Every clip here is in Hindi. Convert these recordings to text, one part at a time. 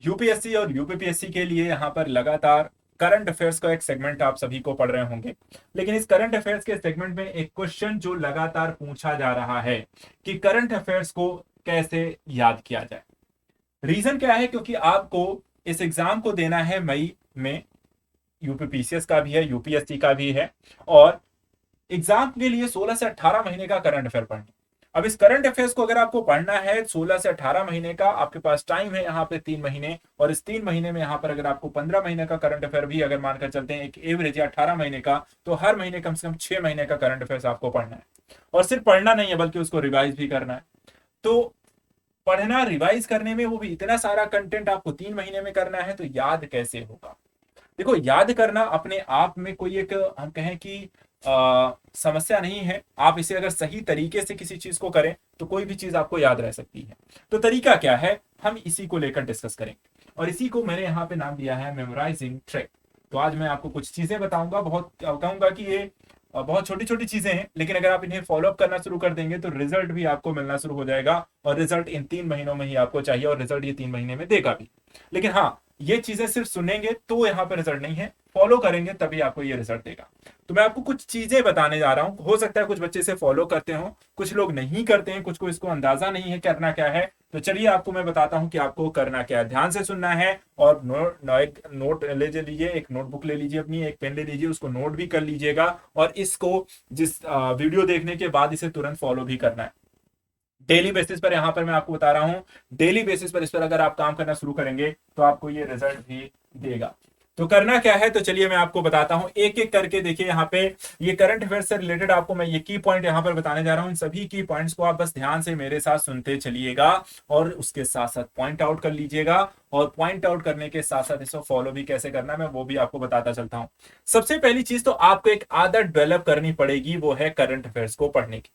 यूपीएससी और यूपीपीएससी के लिए यहाँ पर लगातार करंट अफेयर्स का एक सेगमेंट आप सभी को पढ़ रहे होंगे। लेकिन इस करंट अफेयर्स के सेगमेंट में एक क्वेश्चन जो लगातार पूछा जा रहा है कि करंट अफेयर्स को कैसे याद किया जाए। रीजन क्या है? क्योंकि आपको इस एग्जाम को देना है मई में। यूपीपीसीएस का भी है, यूपीएससी का भी है, और एग्जाम के लिए 16 से 18 महीने का करंट अफेयर पढ़ना। अब इस करंट अफेयर्स को अगर आपको पढ़ना है 16 से 18 महीने का, आपके पास टाइम है यहाँ पे 3 महीने, और इस 3 महीने में यहाँ पर अगर आपको 15 महीने का करंट अफेयर भी अगर मानकर चलते हैं एक एवरेज या 18 महीने का, तो हर महीने कम से कम 6 महीने का करंट अफेयर्स आपको पढ़ना है। और सिर्फ पढ़ना नहीं है बल्कि उसको रिवाइज भी करना है। तो पढ़ना रिवाइज करने में, वो भी इतना सारा कंटेंट आपको 3 महीने में करना है, तो याद कैसे होगा? देखो, याद करना अपने आप में कोई एक, हम कहें कि समस्या नहीं है। आप इसे अगर सही तरीके से किसी चीज को करें तो कोई भी चीज आपको याद रह सकती है। तो तरीका क्या है, हम इसी को लेकर डिस्कस करेंगे, और इसी को मैंने यहाँ पे नाम दिया है मेमोराइजिंग ट्रिक। तो आज मैं आपको कुछ चीजें बताऊंगा, बहुत कहूंगा कि ये बहुत छोटी छोटी चीजें हैं, लेकिन अगर आप इन्हें फॉलोअप करना शुरू कर देंगे तो रिजल्ट भी आपको मिलना शुरू हो जाएगा, और रिजल्ट इन 3 महीनों में ही आपको चाहिए, और रिजल्ट ये 3 महीने में देगा भी। लेकिन हाँ, ये चीजें सिर्फ सुनेंगे तो यहाँ पे रिजल्ट नहीं है, फॉलो करेंगे तभी आपको ये रिजल्ट देगा। तो मैं आपको कुछ चीजें बताने जा रहा हूं। हो सकता है कुछ बच्चे इसे फॉलो करते हो, कुछ लोग नहीं करते हैं, कुछ को इसको अंदाजा नहीं है करना क्या है। तो चलिए आपको मैं बताता हूं कि आपको करना क्या है। ध्यान से सुनना है, और एक नोट ले लीजिए, एक नोटबुक ले लीजिए अपनी, एक पेन ले लीजिए, उसको नोट भी कर लीजिएगा, और इसको जिस वीडियो देखने के बाद इसे तुरंत फॉलो भी करना है। डेली बेसिस पर यहाँ पर मैं आपको बता रहा हूं, डेली बेसिस पर इस पर अगर आप काम करना शुरू करेंगे तो आपको ये रिजल्ट भी देगा। तो करना क्या है, तो चलिए मैं आपको बताता हूं एक एक करके। देखिए यहाँ पे ये करंट अफेयर से रिलेटेड आपको मैं ये की पॉइंट यहाँ पर बताने जा रहा हूं। इन सभी की पॉइंट्स को आप बस ध्यान से मेरे साथ सुनते चलिएगा, और उसके साथ साथ पॉइंट आउट कर लीजिएगा, और पॉइंट आउट करने के साथ साथ इसको फॉलो भी कैसे करना है मैं वो भी आपको बताता चलता हूं। सबसे पहली चीज तो आपको एक आदत डेवलप करनी पड़ेगी, वो है करंट अफेयर्स को पढ़ने की।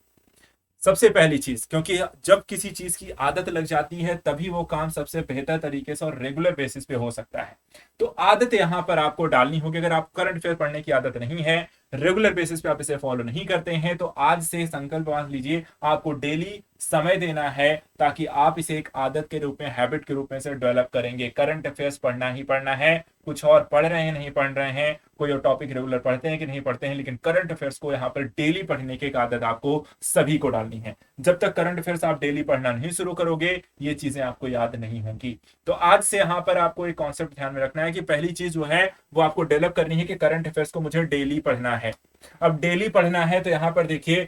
सबसे पहली चीज, क्योंकि जब किसी चीज की आदत लग जाती है तभी वो काम सबसे बेहतर तरीके से और रेगुलर बेसिस पे हो सकता है। तो आदत यहां पर आपको डालनी होगी। अगर आप करंट अफेयर पढ़ने की आदत नहीं है, रेगुलर बेसिस पे आप इसे फॉलो नहीं करते हैं, तो आज से संकल्प बांध लीजिए, आपको डेली समय देना है, ताकि आप इसे एक आदत के रूप में, हैबिट के रूप में से डेवलप करेंगे। करंट अफेयर्स पढ़ना ही पढ़ना है। कुछ और पढ़ रहे हैं नहीं पढ़ रहे हैं, कोई और टॉपिक रेगुलर पढ़ते हैं कि नहीं पढ़ते हैं, लेकिन करंट अफेयर्स को यहाँ पर डेली पढ़ने की एक आदत आपको सभी को डालनी है। जब तक करंट अफेयर्स आप डेली पढ़ना नहीं शुरू करोगे, ये चीजें आपको याद नहीं होंगी। तो आज से यहाँ पर आपको एक कॉन्सेप्ट ध्यान में रखना है कि पहली चीज जो है वो आपको डेवलप करनी है कि करंट अफेयर्स को मुझे डेली पढ़ना है। अब डेली पढ़ना है तो यहाँ पर देखिए,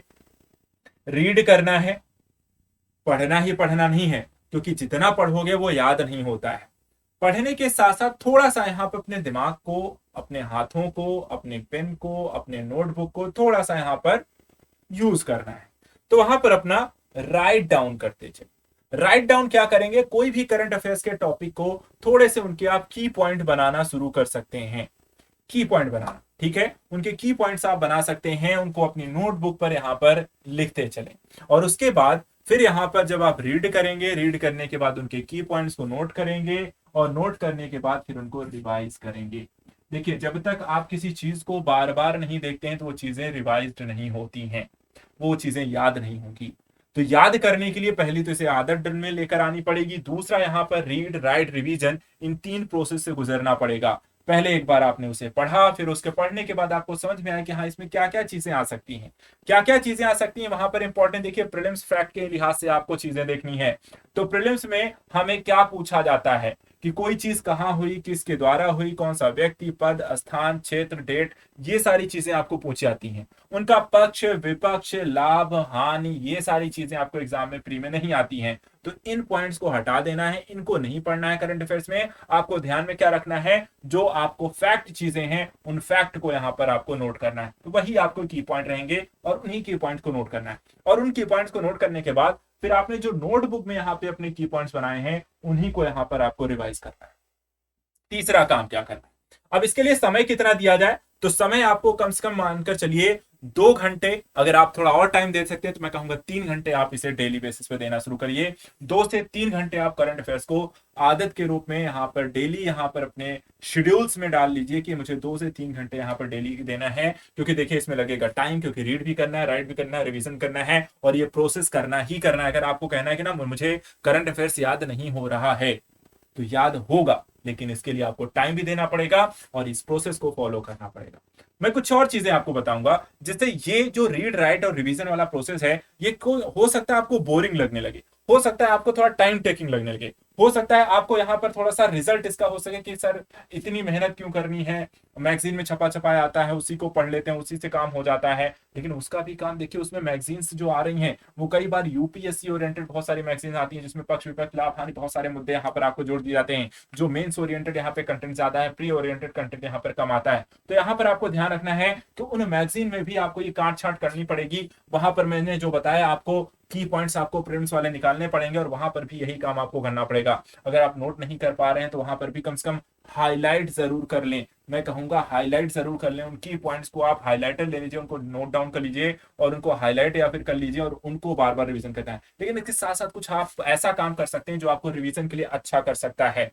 रीड करना है, पढ़ना ही पढ़ना नहीं है, क्योंकि जितना पढ़ोगे वो याद नहीं होता है। पढ़ने के साथ साथ थोड़ा सा यहाँ पे अपने दिमाग को, अपने हाथों को, अपने पेन को, अपने नोटबुक को थोड़ा सा यहाँ पर यूज करना है। तो वहां पर अपना राइट डाउन करते चले। राइट डाउन क्या करेंगे, कोई भी करंट अफेयर्स के टॉपिक को थोड़े से उनके आप की पॉइंट बनाना शुरू कर सकते हैं। की पॉइंट बनाना, ठीक है, उनके की पॉइंट्स आप बना सकते हैं, उनको अपनी नोटबुक पर यहाँ पर लिखते चलें। और उसके बाद फिर यहाँ पर जब आप रीड करेंगे, रीड करने के बाद उनके की पॉइंट्स को नोट करेंगे, और नोट करने के बाद फिर उनको रिवाइज करेंगे। देखिए, जब तक आप किसी चीज को बार बार नहीं देखते हैं तो वो चीजें रिवाइज्ड नहीं होती हैं, वो चीजें याद नहीं होंगी। तो याद करने के लिए पहली तो इसे आदत में लेकर आनी पड़ेगी। दूसरा, यहाँ पर रीड, राइट, रिवीजन, इन 3 प्रोसेस से गुजरना पड़ेगा। पहले एक बार आपने उसे पढ़ा, फिर उसके पढ़ने के बाद आपको समझ में आया कि हाँ, इसमें क्या क्या चीजें आ सकती हैं, क्या क्या चीजें आ सकती हैं। वहां पर इंपॉर्टेंट देखिए, प्रीलिम्स फैक्ट के लिहाज से आपको चीजें देखनी है। तो प्रीलिम्स में हमें क्या पूछा जाता है कि कोई चीज कहाँ हुई, किसके द्वारा हुई, कौन सा व्यक्ति, पद, स्थान, क्षेत्र, डेट, ये सारी चीजें आपको पूछी जाती हैं। उनका पक्ष, विपक्ष, लाभ, हानि, ये सारी चीजें आपको एग्जाम में प्री में नहीं आती हैं। तो इन पॉइंट्स को हटा देना है, इनको नहीं पढ़ना है। करंट अफेयर्स में आपको ध्यान में क्या रखना है, जो आपको फैक्ट चीजें हैं उन फैक्ट को यहां पर आपको नोट करना है। तो वही आपको की पॉइंट रहेंगे, और उन्हीं की पॉइंट को नोट करना है। और उन की पॉइंट्स को नोट करने के बाद फिर आपने जो नोटबुक में यहाँ पे अपने की पॉइंट्स बनाए हैं उन्हीं को यहाँ पर आपको रिवाइज करना है। तीसरा काम क्या करना है, अब इसके लिए समय कितना दिया जाए, तो समय आपको कम से कम मानकर चलिए 2 घंटे। अगर आप थोड़ा और टाइम दे सकते हैं तो मैं कहूंगा 3 घंटे आप इसे डेली बेसिस पे देना शुरू करिए। 2 से 3 घंटे आप करंट अफेयर्स को आदत के रूप में यहाँ पर डेली यहाँ पर अपने शेड्यूल्स में डाल लीजिए कि मुझे 2 से 3 घंटे यहाँ पर डेली देना है। क्योंकि देखिए, इसमें लगेगा टाइम, क्योंकि रीड भी करना है, राइट भी करना है, रिविजन करना है, और ये प्रोसेस करना ही करना है। अगर आपको कहना है कि ना मुझे करंट अफेयर्स याद नहीं हो रहा है, तो याद होगा, लेकिन इसके लिए आपको टाइम भी देना पड़ेगा और इस प्रोसेस को फॉलो करना पड़ेगा। मैं कुछ और चीजें आपको बताऊंगा जिससे ये जो रीड राइट और रिवीजन वाला प्रोसेस है ये हो सकता है आपको बोरिंग लगने लगे, हो सकता है आपको थोड़ा टाइम टेकिंग लगने लगे, हो सकता है आपको यहाँ पर थोड़ा सा रिजल्ट इसका हो सके कि सर इतनी मेहनत क्यों करनी है, मैगजीन में छपा छपाया आता है उसी को पढ़ लेते हैं उसी से काम हो जाता है। लेकिन उसका भी काम देखिए, उसमें मैगजीन्स जो आ रही हैं वो कई बार यूपीएससी ओरिएंटेड बहुत सारी मैगजीन आती हैं जिसमें पक्ष विपक्ष लाभ हानि बहुत सारे मुद्दे यहाँ पर आपको जोड़ दिए जाते हैं। जो मेन्स ओरिएंटेड यहाँ पे कंटेंट ज्यादा है, प्री ओरिएंटेड कंटेंट यहाँ पर कम आता है। तो यहाँ पर आपको ध्यान रखना है कि उन मैगजीन में भी आपको ये काट छाट करनी पड़ेगी। वहां पर मैंने जो बताया आपको की पॉइंट्स आपको प्रिलिम्स वाले निकालने पड़ेंगे और वहां पर भी यही काम आपको करना पड़ेगा। अगर आप नोट नहीं कर पा रहे हैं तो वहां पर भी कम से कम हाईलाइट जरूर कर लें। मैं कहूंगा हाईलाइट जरूर कर लें, उनकी पॉइंट्स को आप हाईलाइटर ले लीजिए, उनको नोट डाउन कर लीजिए और उनको हाईलाइट या फिर कर लीजिए और उनको बार बार रिवीजन करना है। लेकिन इसके साथ साथ कुछ आप ऐसा काम कर सकते हैं जो आपको रिवीजन के लिए अच्छा कर सकता है।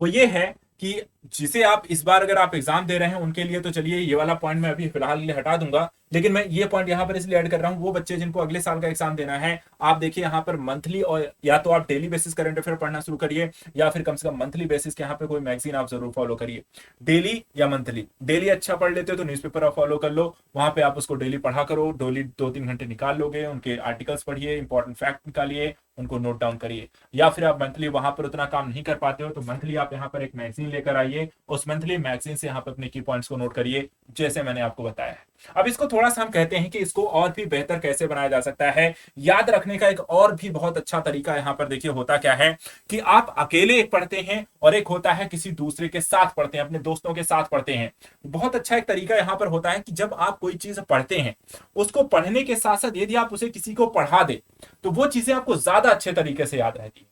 वो ये है कि जिसे आप इस बार अगर आप एग्जाम दे रहे हैं उनके लिए तो चलिए ये वाला पॉइंट मैं अभी फिलहाल लिए हटा दूंगा, लेकिन मैं ये पॉइंट यहाँ पर इसलिए ऐड कर रहा हूँ वो बच्चे जिनको अगले साल का एग्जाम देना है, आप देखिए यहाँ पर मंथली और या तो आप डेली बेसिस करंट अफेयर पढ़ना शुरू करिए या फिर कम से कम मंथली बेसिस के यहाँ पे कोई मैगजीन आप जरूर फॉलो करिए। डेली या मंथली, डेली अच्छा पढ़ लेते हो तो न्यूज़पेपर आप फॉलो कर लो, वहां पे आप उसको डेली पढ़ा करो, डेली 2-3 घंटे निकाल लोगे, उनके आर्टिकल्स पढ़िए, इंपॉर्टेंट फैक्ट निकालिए, उनको नोट डाउन करिए। या फिर आप मंथली वहां पर उतना काम नहीं कर पाते हो तो मंथली आप यहाँ पर एक मैगजीन लेकर आइए, उस मंथली मैगजीन से यहाँ पर अपने की पॉइंट्स को नोट करिए जैसे मैंने आपको बताया है। अब इसको थोड़ा सा हम कहते हैं कि इसको और भी बेहतर कैसे बनाया जा सकता है। याद रखने का एक और भी बहुत अच्छा तरीका यहाँ पर देखिए होता क्या है कि आप अकेले एक पढ़ते हैं और एक होता है किसी दूसरे के साथ पढ़ते हैं, अपने दोस्तों के साथ पढ़ते हैं। बहुत अच्छा एक तरीका यहाँ पर होता है कि जब आप कोई चीज पढ़ते हैं उसको पढ़ने के साथ साथ यदि आप उसे किसी को पढ़ा दे तो वो चीजें आपको ज्यादा अच्छे तरीके से याद रहती है।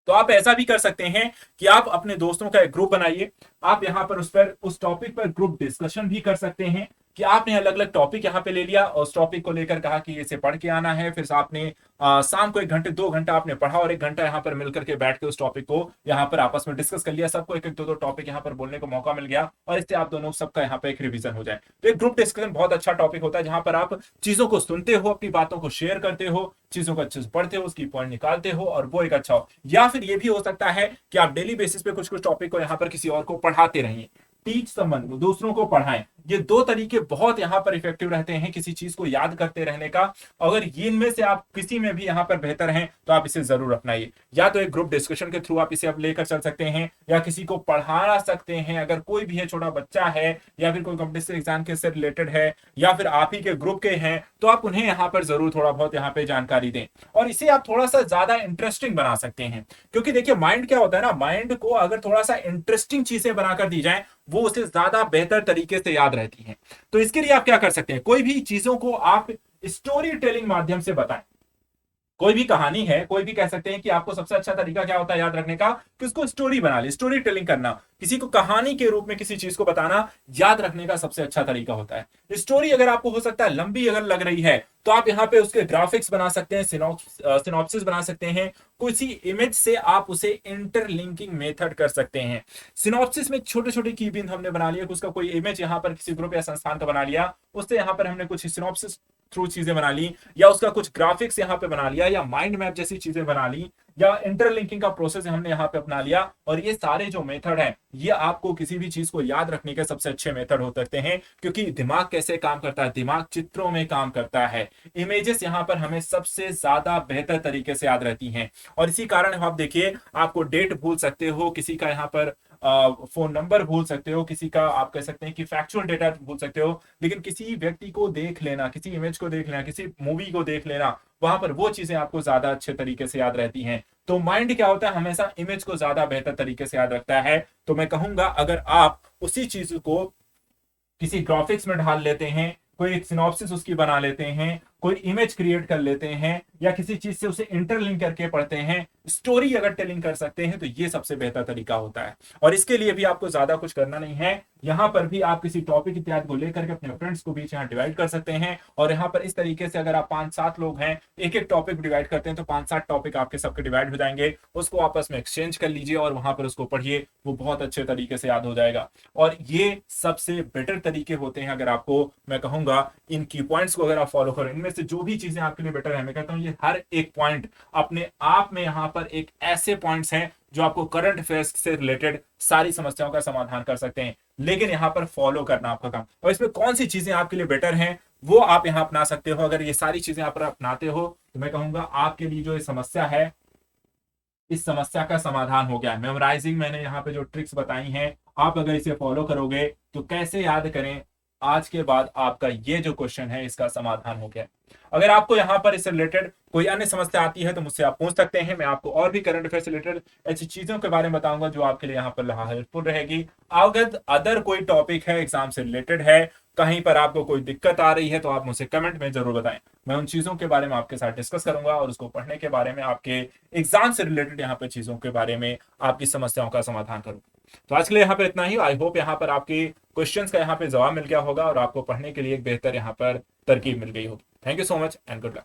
तो आप ऐसा भी कर सकते हैं कि आप अपने दोस्तों का एक ग्रुप बनाइए, आप यहाँ पर उस टॉपिक पर ग्रुप डिस्कशन भी कर सकते हैं कि आपने अलग अलग टॉपिक यहाँ पे ले लिया और उस टॉपिक को लेकर कहा कि इसे पढ़ के आना है, फिर आपने शाम को 1 घंटे 2 घंटा आपने पढ़ा और 1 घंटा यहाँ पर मिलकर के बैठ के उस टॉपिक को यहाँ पर आपस में डिस्कस कर लिया, सबको एक एक दो टॉपिक यहाँ पर बोलने का मौका मिल गया और इससे आप दोनों सबका यहाँ पे एक रिवीजन हो जाए। तो एक ग्रुप डिस्कशन बहुत अच्छा टॉपिक होता है जहां पर आप चीजों को सुनते हो, अपनी बातों को शेयर करते हो, चीजों को अच्छे से पढ़ते हो, उसकी पॉइंट निकालते हो और वो एक अच्छा हो। या फिर ये भी हो सकता है कि आप डेली बेसिस पे कुछ कुछ टॉपिक को यहाँ पर किसी और को पढ़ाते रहिए, टीच समवन, दूसरों को पढ़ाएं। ये 2 तरीके बहुत यहाँ पर इफेक्टिव रहते हैं किसी चीज को याद करते रहने का। अगर इनमें से आप किसी में भी यहाँ पर बेहतर हैं तो आप इसे जरूर अपनाइए। या तो एक ग्रुप डिस्कशन के थ्रू आप इसे अब लेकर चल सकते हैं या किसी को पढ़ा सकते हैं। अगर कोई भी है, छोटा बच्चा है या फिर कोई कॉम्पिटिटिव एग्जाम के से रिलेटेड है या फिर आप ही के ग्रुप के हैं तो आप उन्हें यहाँ पर जरूर थोड़ा बहुत यहाँ पे जानकारी दें और इसे आप थोड़ा सा ज्यादा इंटरेस्टिंग बना सकते हैं। क्योंकि देखिए माइंड क्या होता है ना, माइंड को अगर थोड़ा सा इंटरेस्टिंग चीजें बनाकर दी जाए वो उसे ज्यादा बेहतर तरीके से याद रहती हैं। तो इसके लिए आप क्या कर सकते हैं, कोई भी चीजों को आप स्टोरी टेलिंग माध्यम से बताएं। कोई भी कहानी है, कोई भी कह सकते हैं कि आपको सबसे अच्छा तरीका क्या होता है याद रखने का कि उसको स्टोरी बना ले, स्टोरी टेलिंग करना, किसी को कहानी के रूप में किसी चीज को बताना याद रखने का सबसे अच्छा तरीका होता है। स्टोरी अगर आपको हो सकता है लंबी अगर लग रही है तो आप यहाँ पे उसके ग्राफिक्स बना सकते हैं, सिनॉप्सिस बना सकते हैं, किसी इमेज से आप उसे इंटरलिंकिंग मेथड कर सकते हैं। सिनॉप्सिस में छोटे छोटे की बिंद हमने बना लिया, उसका कोई इमेज यहाँ पर किसी ग्रुप या संस्थान का बना लिया, उससे यहाँ पर हमने कुछ सिनॉप्सिस थ्रू चीजें बना ली या उसका कुछ ग्राफिक्स यहाँ पे बना लिया या माइंड मैप जैसी चीजें बना ली या इंटरलिंकिंग का प्रोसेस हमने यहाँ पे अपना लिया। और ये सारे जो मेथड हैं ये आपको किसी भी चीज को याद रखने के सबसे अच्छे मेथड हो सकते हैं। क्योंकि दिमाग कैसे काम करता है, दिमाग चित्रों में काम करता है, इमेजेस यहाँ पर हमें सबसे ज्यादा बेहतर तरीके से याद रहती हैं। और इसी कारण आप देखिए आपको डेट भूल सकते हो, किसी का यहाँ पर फोन नंबर भूल सकते हो, किसी का आप कह सकते हैं कि फैक्चुअल डेटा भूल सकते हो, लेकिन किसी व्यक्ति को देख लेना, किसी इमेज को देख लेना, किसी मूवी को देख लेना, वहां पर वो चीजें आपको ज्यादा अच्छे तरीके से याद रहती हैं। तो माइंड क्या होता है, हमेशा इमेज को ज्यादा बेहतर तरीके से याद रखता है। तो मैं कहूंगा अगर आप उसी चीज को किसी ग्राफिक्स में ढाल लेते हैं, कोई एक सिनॉप्सिस उसकी बना लेते हैं, कोई इमेज क्रिएट कर लेते हैं या किसी चीज से उसे इंटरलिंक करके पढ़ते हैं, स्टोरी अगर टेलिंग कर सकते हैं तो ये सबसे बेहतर तरीका होता है। और इसके लिए भी आपको ज्यादा कुछ करना नहीं है, यहाँ पर भी आप किसी टॉपिक इत्यादि को लेकर के अपने फ्रेंड्स को बीच यहाँ डिवाइड कर सकते हैं। और यहाँ पर इस तरीके से अगर आप 5-7 लोग हैं, एक एक टॉपिक डिवाइड करते हैं तो 5-7 टॉपिक आपके सबके डिवाइड हो जाएंगे, उसको आपस में एक्सचेंज कर लीजिए और वहां पर उसको पढ़िए, वो बहुत अच्छे तरीके से याद हो जाएगा। और ये सबसे बेटर तरीके होते हैं अगर आपको, मैं कहूंगा इन की पॉइंट्स को अगर आप फॉलो करें, इनमें से जो भी चीजें आपके लिए बेटर है, मैं कहता हूं ये हर एक पॉइंट अपने आप में यहाँ पर एक ऐसे पॉइंट्स हैं जो आपको करंट अफेयर्स से रिलेटेड सारी समस्याओं का समाधान कर सकते हैं। लेकिन यहाँ पर फॉलो करना आपका काम, और इसमें कौन सी चीजें आपके लिए बेटर हैं वो आप यहाँ अपना सकते हो। अगर ये सारी चीजें आप अपनाते हो तो मैं कहूंगा आपके लिए जो ये समस्या है, इस समस्या का समाधान हो गया। मेमोराइजिंग मैंने यहाँ पे जो ट्रिक्स बताई हैं, आप अगर इसे फॉलो करोगे तो कैसे याद करें, आज के बाद आपका ये जो क्वेश्चन है इसका समाधान हो गया। अगर आपको यहाँ पर इससे रिलेटेड कोई अन्य समस्या आती है तो मुझसे आप पूछ सकते हैं। मैं आपको और भी करंट अफेयर से रिलेटेड ऐसी चीजों के बारे में बताऊंगा जो आपके लिए यहाँ पर हेल्पफुल रहेगी। अगर अदर कोई टॉपिक है एग्जाम से रिलेटेड है, कहीं पर आपको कोई दिक्कत आ रही है तो आप मुझे कमेंट में जरूर बताएं। मैं उन चीजों के बारे में आपके साथ डिस्कस करूंगा और उसको पढ़ने के बारे में आपके एग्जाम से रिलेटेड यहाँ पर चीजों के बारे में आपकी समस्याओं का समाधान करूंगा। तो आज के लिए यहाँ पर इतना ही। आई होप यहाँ पर आपकी क्वेश्चंस का यहाँ पे जवाब मिल गया होगा और आपको पढ़ने के लिए एक बेहतर यहाँ पर तरकीब मिल गई होगी। Thank you so much and good luck.